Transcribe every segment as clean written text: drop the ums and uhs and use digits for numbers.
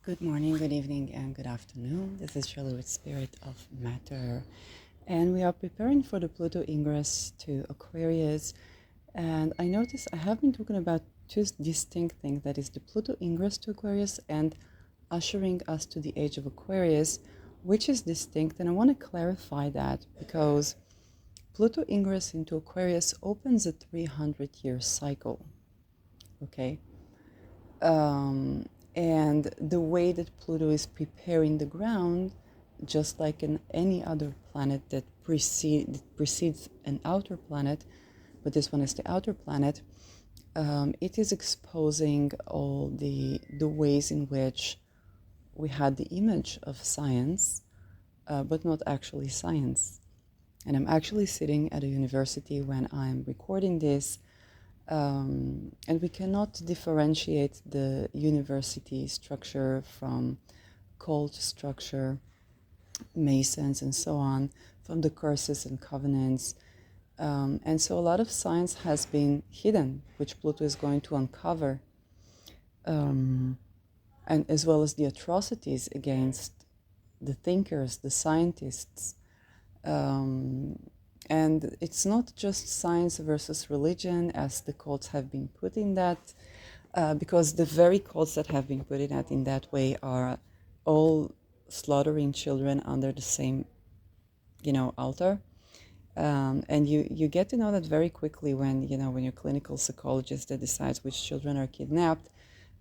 Good morning, good evening, and good afternoon. This is Shirley with Spirit of Matter, and we are preparing for the Pluto ingress to Aquarius. And I notice I have been talking about two distinct things, that is the Pluto ingress to Aquarius and ushering us to the age of Aquarius, which is distinct. And I want to clarify that because Pluto ingress into Aquarius opens a 300-year cycle. Okay. Um, and the way that Pluto is preparing the ground, just like in any other planet that precedes an outer planet, but this one is the outer planet, it is exposing all the ways in which we had the image of science, but not actually science. And I'm actually sitting at a university when I'm recording this, and we cannot differentiate the university structure from cult structure, masons, and so on, from the curses and covenants. And so a lot of science has been hidden, which Pluto is going to uncover, and as well as the atrocities against the thinkers, the scientists. Um, and it's not just science versus religion, as the cults have been putting that, because the very cults that have been putting that in that way are all slaughtering children under the same, altar. And you get to know that very quickly when your clinical psychologist that decides which children are kidnapped,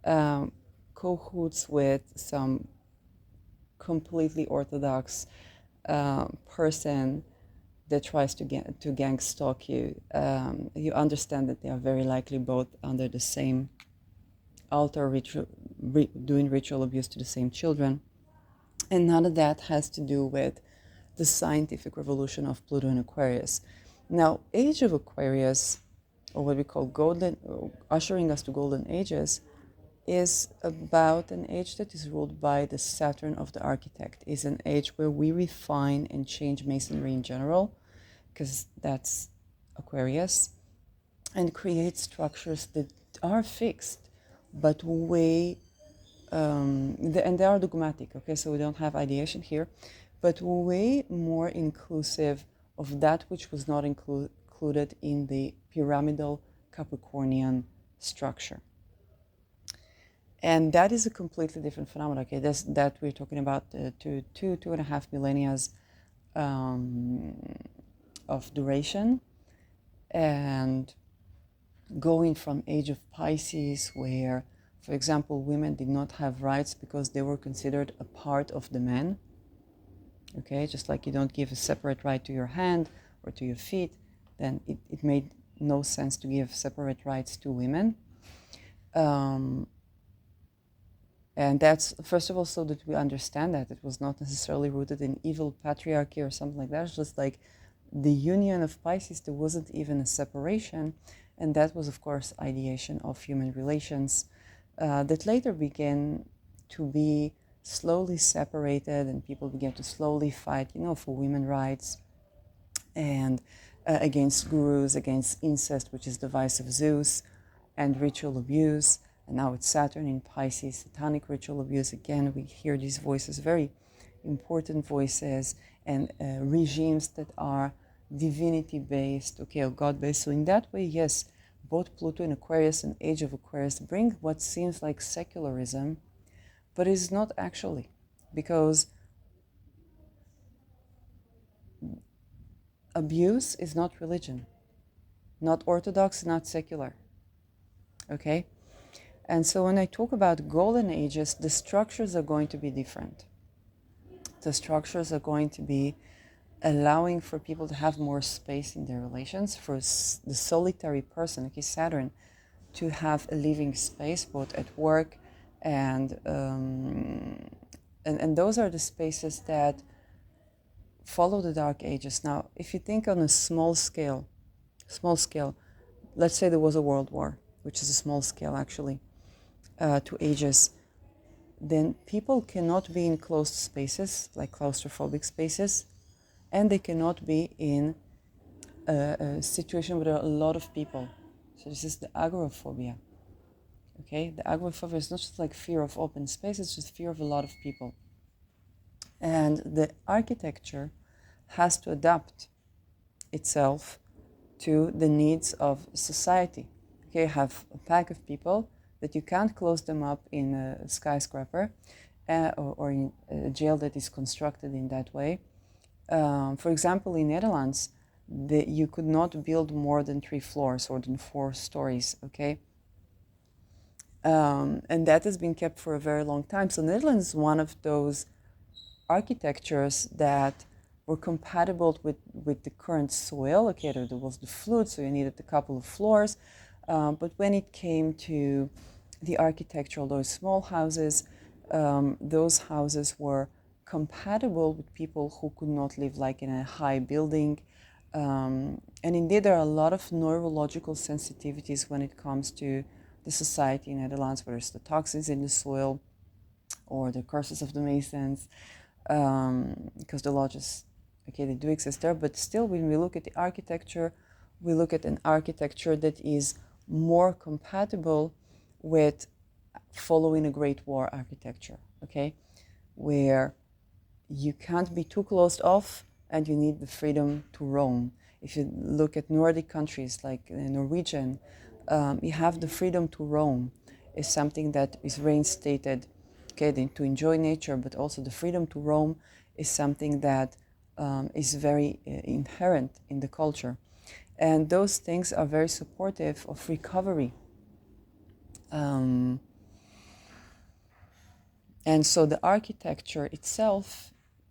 um, cahoots with some completely orthodox person that tries to gang stalk you. You understand that they are very likely both under the same altar, doing ritual abuse to the same children. And none of that has to do with the scientific revolution of Pluto and Aquarius. Now, Age of Aquarius, or what we call golden, ushering us to golden ages, is about an age that is ruled by the Saturn of the architect. Is an age where we refine and change masonry in general, because that's Aquarius, and create structures that are fixed, but and they are dogmatic, okay, so we don't have ideation here, but way more inclusive of that which was not included in the pyramidal Capricornian structure. And that is a completely different phenomenon, okay, that we're talking about two and a half millennia of duration, and going from age of Pisces, where, for example, women did not have rights because they were considered a part of the man. Okay, just like you don't give a separate right to your hand or to your feet, then it made no sense to give separate rights to women. And that's, first of all, so that we understand that it was not necessarily rooted in evil patriarchy or something like that. It's just like the union of Pisces, there wasn't even a separation. And that was, of course, ideation of human relations that later began to be slowly separated, and people began to slowly fight, for women's rights and against gurus, against incest, which is the vice of Zeus, and ritual abuse. And now it's Saturn in Pisces, satanic ritual abuse. Again, we hear these voices, very important voices, and regimes that are divinity-based, okay, or God-based. So in that way, yes, both Pluto and Aquarius and Age of Aquarius bring what seems like secularism, but it's not actually, because abuse is not religion, not orthodox, not secular, okay? And so when I talk about golden ages, the structures are going to be different. The structures are going to be allowing for people to have more space in their relations, for the solitary person, okay, Saturn, to have a living space, both at work and those are the spaces that follow the dark ages. Now, if you think on a small scale, let's say there was a world war, which is a small scale actually, to ages, then people cannot be in closed spaces, like claustrophobic spaces, and they cannot be in a situation with a lot of people. So this is the agoraphobia. Okay, the agoraphobia is not just like fear of open space, it's just fear of a lot of people. And the architecture has to adapt itself to the needs of society. Okay, you have a pack of people that you can't close them up in a skyscraper or in a jail that is constructed in that way. For example, in Netherlands, you could not build more than 3 floors or than 4 stories, okay? And that has been kept for a very long time. So Netherlands is one of those architectures that were compatible with the current soil. Okay, there was the flood, so you needed a couple of floors. But when it came to the architectural, those small houses, those houses were compatible with people who could not live like in a high building. And indeed, there are a lot of neurological sensitivities when it comes to the society in Netherlands, whether it's the toxins in the soil or the curses of the Masons, because the lodges, okay, they do exist there, but still, when we look at the architecture, we look at an architecture that is more compatible with following a Great War architecture, okay, where you can't be too closed off and you need the freedom to roam. If you look at Nordic countries like Norwegian, you have the freedom to roam is something that is reinstated, okay, to enjoy nature, but also the freedom to roam is something that is very inherent in the culture. And those things are very supportive of recovery. And so the architecture itself,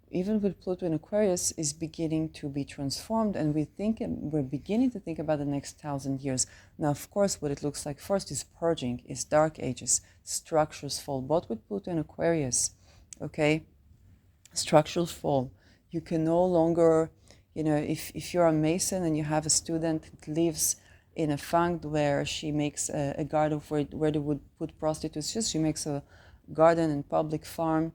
even with Pluto in Aquarius, is beginning to be transformed, and we're beginning to think about the next 1,000 years. Now, of course, what it looks like first is purging, is dark ages, structures fall, both with Pluto in Aquarius, okay? Structures fall. You can no longer, if you're a mason and you have a student that lives in a fund where she makes a garden where they would put prostitutes, she makes a garden and public farm,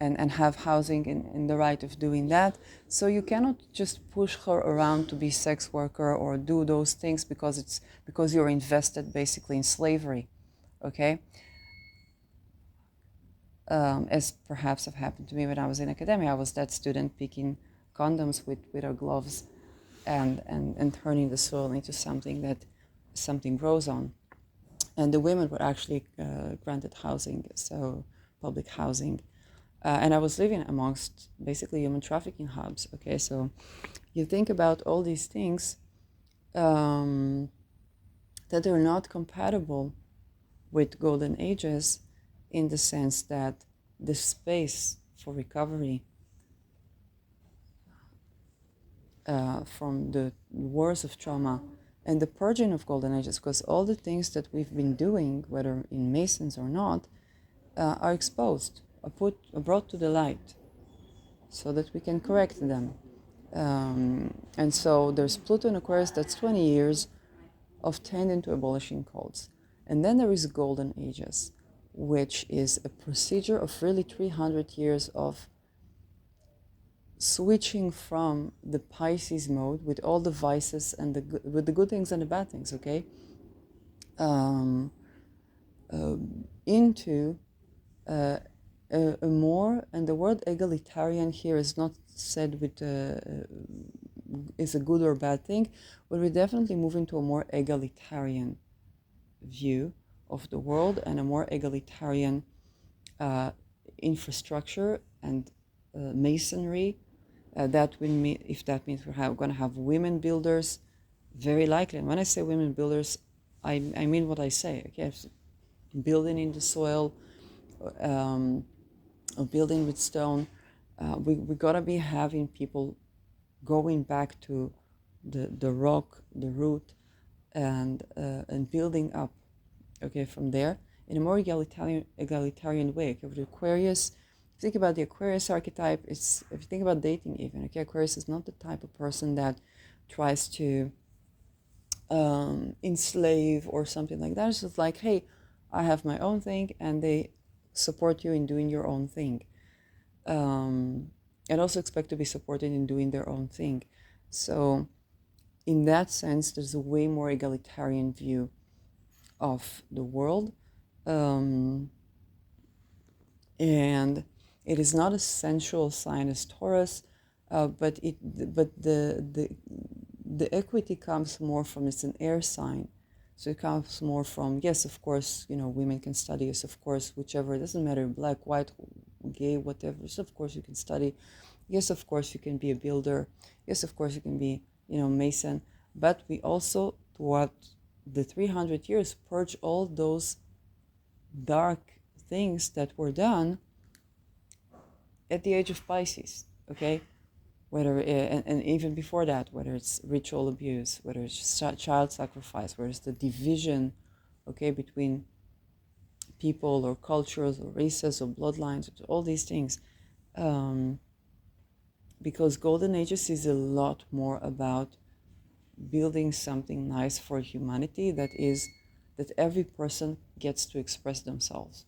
and have housing in the right of doing that. So you cannot just push her around to be sex worker or do those things because you're invested basically in slavery, okay? As perhaps have happened to me when I was in academia. I was that student picking condoms with our gloves and turning the soil into something that something grows on. And the women were actually granted housing, so public housing. And I was living amongst basically human trafficking hubs. Okay, so you think about all these things that are not compatible with golden ages, in the sense that the space for recovery from the wars of trauma and the purging of golden ages, because all the things that we've been doing, whether in Masons or not, are exposed, are brought to the light, so that we can correct them. And so there's Pluto in Aquarius, that's 20 years of tending to abolishing cults. And then there is Golden Ages, which is a procedure of really 300 years of switching from the Pisces mode with all the vices and with the good things and the bad things, okay, into a more, and the word egalitarian here is not said with is a good or bad thing, but we definitely move into a more egalitarian view of the world and a more egalitarian infrastructure and masonry. That will mean, if that means we're going to have women builders, very likely. And when I say women builders, I mean what I say. Okay, building in the soil, or building with stone. We gotta be having people going back to the rock, the root, and building up. Okay, from there in a more egalitarian way. Okay, with Aquarius, think about the Aquarius archetype. It's, if you think about dating even, okay, Aquarius is not the type of person that tries to enslave or something like that. It's just like, hey, I have my own thing, and they support you in doing your own thing, and also expect to be supported in doing their own thing. So in that sense, there's a way more egalitarian view of the world. Um, and it is not a sensual sign as Taurus, but the equity comes more from, it's an air sign, so it comes more from, yes, of course, women can study, yes, of course, whichever, it doesn't matter, black, white, gay, whatever, so of course you can study, yes, of course you can be a builder, yes, of course you can be, mason, but we also, throughout the 300 years, purge all those dark things that were done at the age of Pisces, okay? Whether and even before that, whether it's ritual abuse, whether it's child sacrifice, whether it's the division, okay, between people or cultures or races or bloodlines, all these things, um, because Golden Ages is a lot more about building something nice for humanity, that every person gets to express themselves.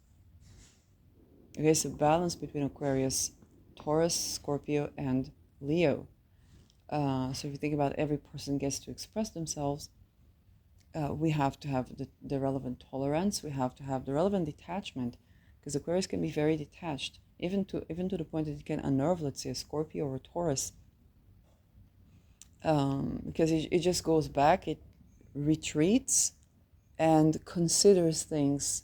Okay, it's a balance between Aquarius, Taurus, Scorpio, and Leo. So if you think about every person gets to express themselves, we have to have the relevant tolerance. We have to have the relevant detachment, because Aquarius can be very detached, even to the point that it can unnerve, let's say, a Scorpio or a Taurus, because it just goes back, it retreats and considers things,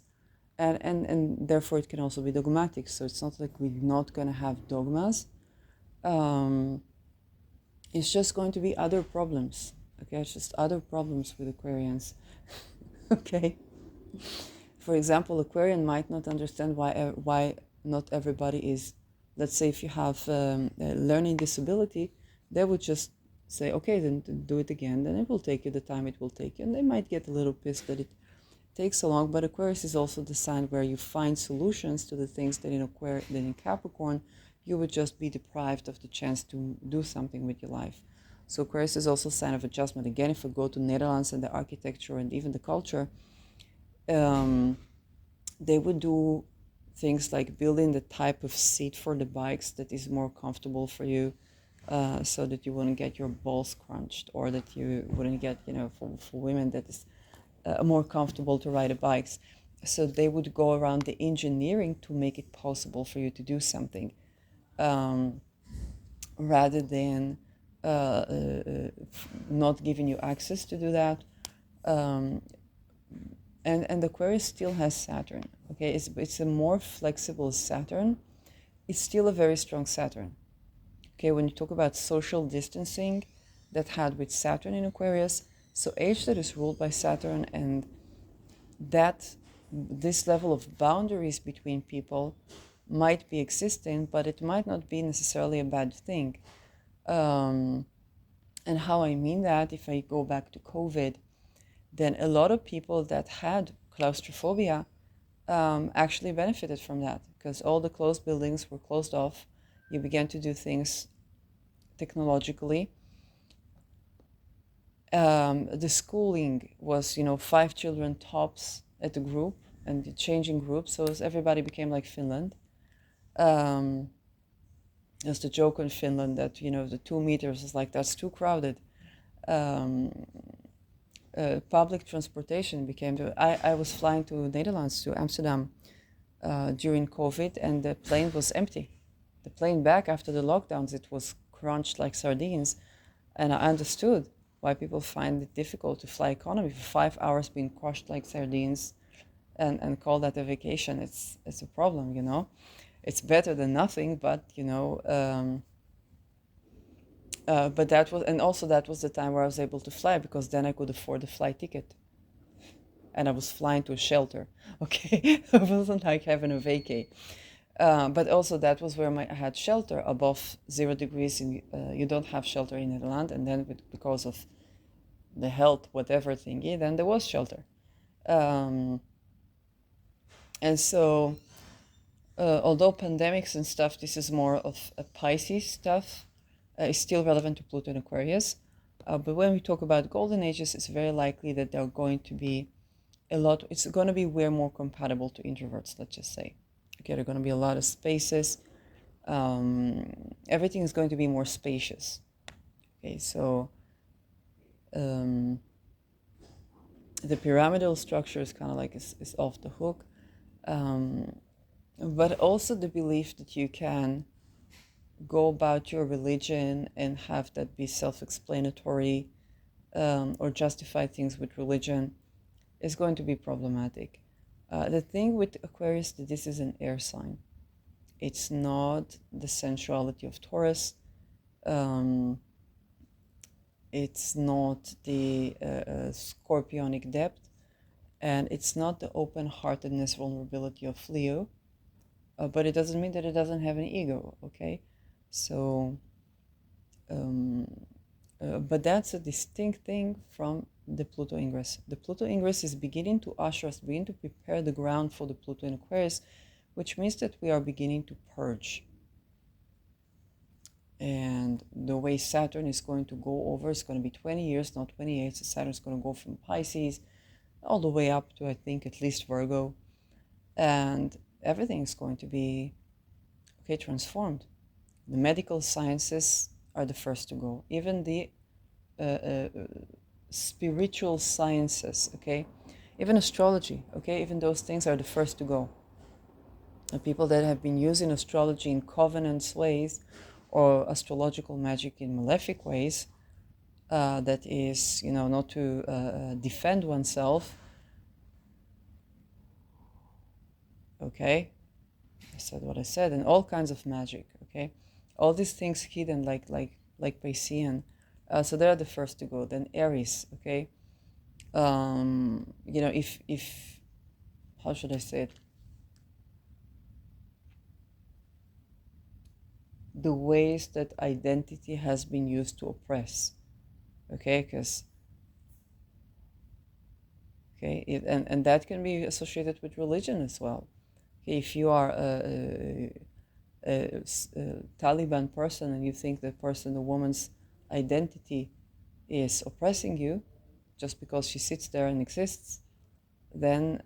and therefore it can also be dogmatic. So it's not like we're not going to have dogmas. Um, it's just going to be other problems. Okay, it's just other problems with Aquarians. Okay. For example, Aquarian might not understand why not everybody is, let's say, if you have a learning disability, they would just say, okay, then do it again. Then it will take you the time it will take you. And they might get a little pissed that it takes so long. But Aquarius is also the sign where you find solutions to the things that in Capricorn, you would just be deprived of the chance to do something with your life. So Aquarius is also a sign of adjustment. Again, if we go to Netherlands and the architecture and even the culture, they would do things like building the type of seat for the bikes that is more comfortable for you, so that you wouldn't get your balls crunched, or that you wouldn't get, for women, that is more comfortable to ride a bikes. So they would go around the engineering to make it possible for you to do something, rather than not giving you access to do that. And Aquarius still has Saturn. Okay, it's a more flexible Saturn. It's still a very strong Saturn. Okay, when you talk about social distancing, that had with Saturn in Aquarius, so age that is ruled by Saturn, and that this level of boundaries between people might be existing, but it might not be necessarily a bad thing. And how I mean that, if I go back to COVID, then a lot of people that had claustrophobia actually benefited from that, because all the closed buildings were closed off. You began to do things technologically. The schooling was, 5 children tops at a group, and changing groups, so everybody became like Finland. There's the joke in Finland that, the 2 meters is like, that's too crowded. Public transportation became I was flying to Netherlands, to Amsterdam, during COVID, and the plane was empty. The plane back after the lockdowns, it was crunched like sardines, and I understood why people find it difficult to fly economy for 5 hours, being crushed like sardines, and call that a vacation. It's a problem, It's better than nothing, but but that was the time where I was able to fly, because then I could afford the flight ticket, and I was flying to a shelter. Okay, it wasn't like having a vacay. But also that was where I had shelter above 0 degrees. You don't have shelter in Netherlands, and then because of the health whatever thingy, then there was shelter. And so, although pandemics and stuff, this is more of a Pisces stuff, is still relevant to Pluto and Aquarius. But when we talk about golden ages, it's very likely that they're going to be it's going to be way more compatible to introverts, let's just say. Okay, there are going to be a lot of spaces. Everything is going to be more spacious. Okay, so The pyramidal structure is kind of like is off the hook, but also the belief that you can go about your religion and have that be self-explanatory, or justify things with religion is going to be problematic. The thing with Aquarius, that this is an air sign. It's not the sensuality of Taurus. It's not the scorpionic depth, and it's not the open-heartedness, vulnerability of Leo. But it doesn't mean that it doesn't have an ego, okay? So, but that's a distinct thing from the Pluto ingress. The Pluto ingress is beginning to usher us, begin to prepare the ground for the Pluto in Aquarius, which means that we are beginning to purge. And the way Saturn is going to go over, it's going to be 20 years, not 28. So Saturn is going to go from Pisces all the way up to, I think, at least Virgo. And everything is going to be, okay, transformed. The medical sciences are the first to go. Even the spiritual sciences, okay? Even astrology, okay? Even those things are the first to go. The people that have been using astrology in covenants ways or astrological magic in malefic ways, that is, not to defend oneself, okay? I said what I said, and all kinds of magic, okay? All these things hidden like Piscean. So they're the first to go. Then Aries, okay? If how should I say it? The ways that identity has been used to oppress, okay? And that can be associated with religion as well. Okay, if you are a Taliban person and you think the woman's identity is oppressing you just because she sits there and exists, then,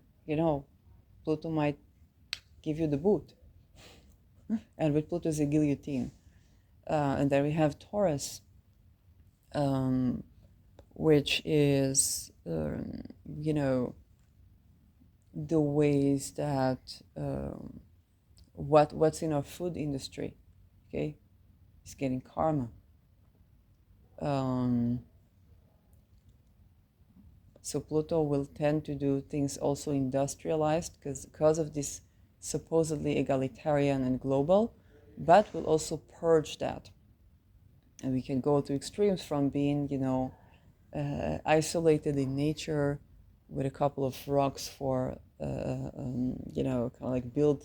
Pluto might give you the boot. And with Pluto is a guillotine. And then we have Taurus, which is, the ways that what's in our food industry, okay, is getting karma. So Pluto will tend to do things also industrialized because of this supposedly egalitarian and global, but will also purge that. And we can go to extremes from being, isolated in nature with a couple of rocks for, kind of like build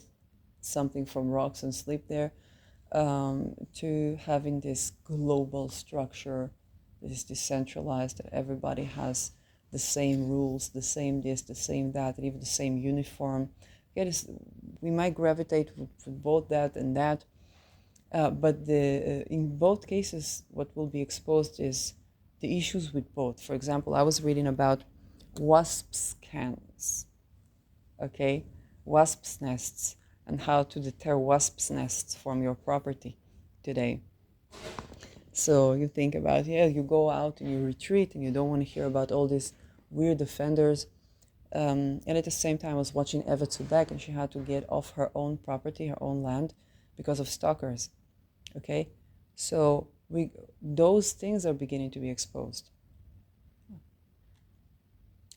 something from rocks and sleep there, to having this global structure that is decentralized, that everybody has the same rules, the same this, the same that, and even the same uniform. We might gravitate with both that and that, but in both cases, what will be exposed is the issues with both. For example, I was reading about wasps' cans, okay? Wasps' nests, and how to deter wasps' nests from your property today. So you think about, you go out and you retreat and you don't want to hear about all these weird offenders. And at the same time, I was watching Eva Zubek, and she had to get off her own property, her own land, because of stalkers. Okay, so those things are beginning to be exposed.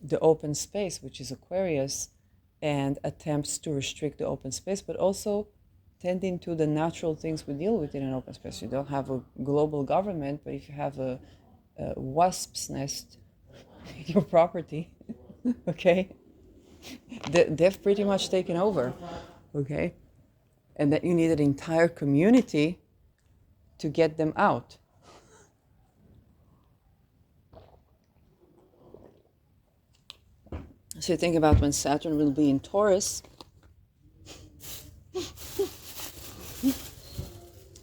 The open space, which is Aquarius, and attempts to restrict the open space, but also tending to the natural things we deal with in an open space. You don't have a global government, but if you have a wasp's nest in your property, okay, they've pretty much taken over, okay, and that you need an entire community to get them out. So you think about when Saturn will be in Taurus,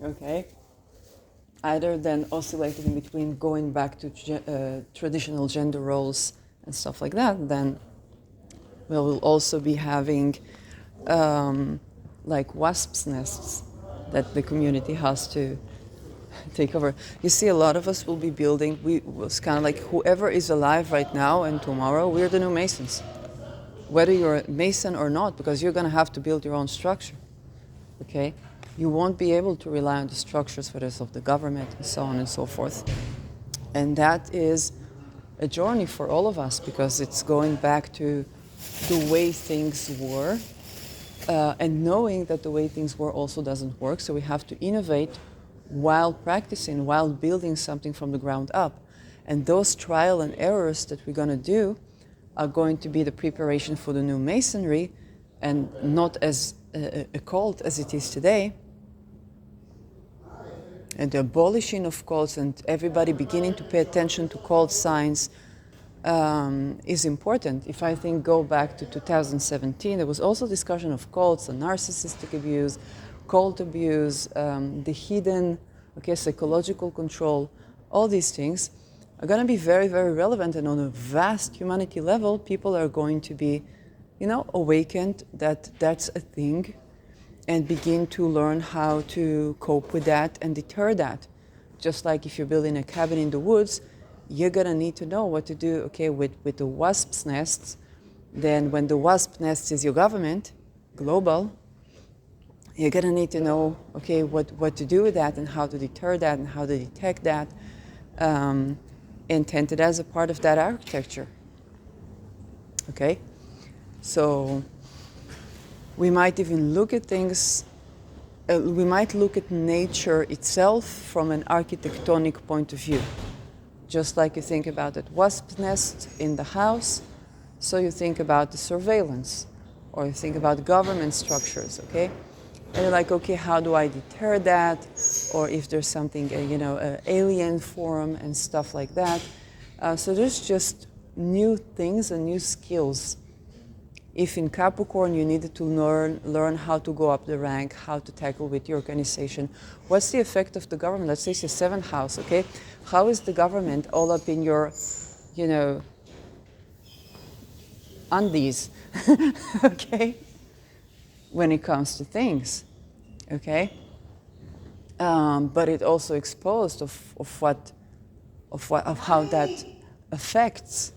okay, either then oscillating in between going back to traditional gender roles and stuff like that, then we'll also be having like wasps' nests that the community has to take over. You see, a lot of us will be building. We was kind of like whoever is alive right now and tomorrow, we're the new masons. Whether you're a mason or not, because you're going to have to build your own structure. Okay, you won't be able to rely on the structures, whether it's of the government and so on and so forth. And that is a journey for all of us, because it's going back to the way things were, and knowing that the way things were also doesn't work. So we have to innovate while practicing, while building something from the ground up. And those trial and errors that we're going to do are going to be the preparation for the new masonry, and not as a cult as it is today. And the abolishing of cults and everybody beginning to pay attention to cult signs is important. If I think go back to 2017, there was also discussion of cults and narcissistic abuse, cult abuse, the hidden, psychological control. All these things are going to be very, very relevant, and on a vast humanity level, people are going to be, awakened that that's a thing, and begin to learn how to cope with that and deter that. Just like if you're building a cabin in the woods, you're gonna need to know what to do, with the wasp's nests. Then when the wasp nest is your government, global, you're gonna need to know, what to do with that and how to deter that and how to detect that, and tend it as a part of that architecture. Okay, so we might even look at things, we might look at nature itself from an architectonic point of view. Just like you think about that wasp nest in the house, so you think about the surveillance, or you think about government structures, And you're like, how do I deter that? Or if there's something, alien form and stuff like that. So there's just new things and new skills. If in Capricorn you needed to learn how to go up the rank, how to tackle with your organization, what's the effect of the government? Let's say it's your 7th house, How is the government all up in your, undies, when it comes to things, But it also exposed of how that affects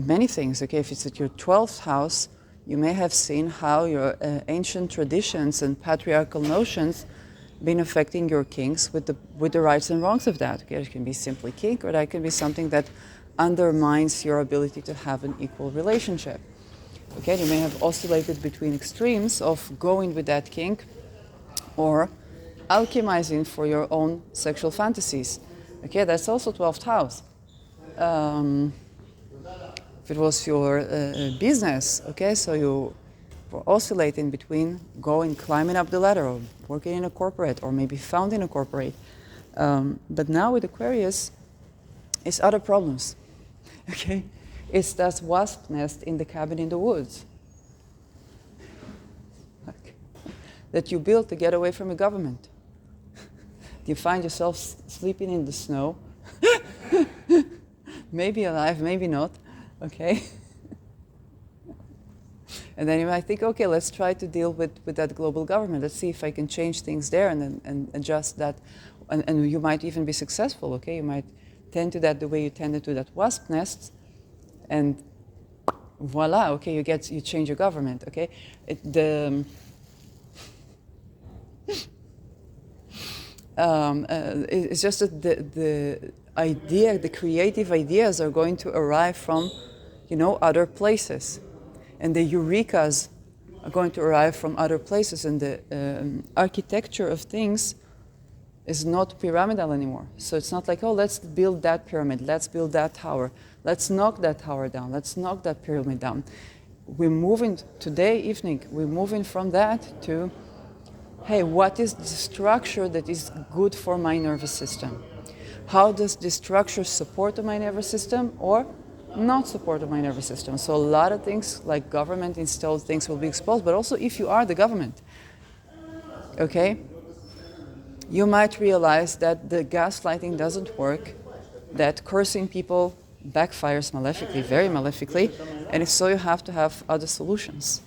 many things. If it's at your 12th house, you may have seen how your ancient traditions and patriarchal notions been affecting your kings with the rights and wrongs of that. It can be simply kink, or that can be something that undermines your ability to have an equal relationship. You may have oscillated between extremes of going with that kink or alchemizing for your own sexual fantasies. That's also 12th house. If it was your business, so you were oscillating between climbing up the ladder, or working in a corporate, or maybe founding a corporate. But now with Aquarius, it's other problems, It's that wasp nest in the cabin in the woods that you built to get away from the government. You find yourself sleeping in the snow, maybe alive, maybe not. And then you might think, let's try to deal with that global government. Let's see if I can change things there and adjust that. And you might even be successful, You might tend to that the way you tended to that wasp nest, and voila, you change your government, It's just that the creative ideas are going to arrive from, other places. And the eurekas are going to arrive from other places. And the architecture of things is not pyramidal anymore. So it's not like, let's build that pyramid, let's build that tower, let's knock that tower down, let's knock that pyramid down. We're moving, today evening, we're moving from that to, hey, what is the structure that is good for my nervous system? How does this structure support my nervous system or not support my nervous system? So a lot of things like government installed things will be exposed, but also if you are the government, you might realize that the gaslighting doesn't work, that cursing people backfires malefically, very malefically, and if so, you have to have other solutions.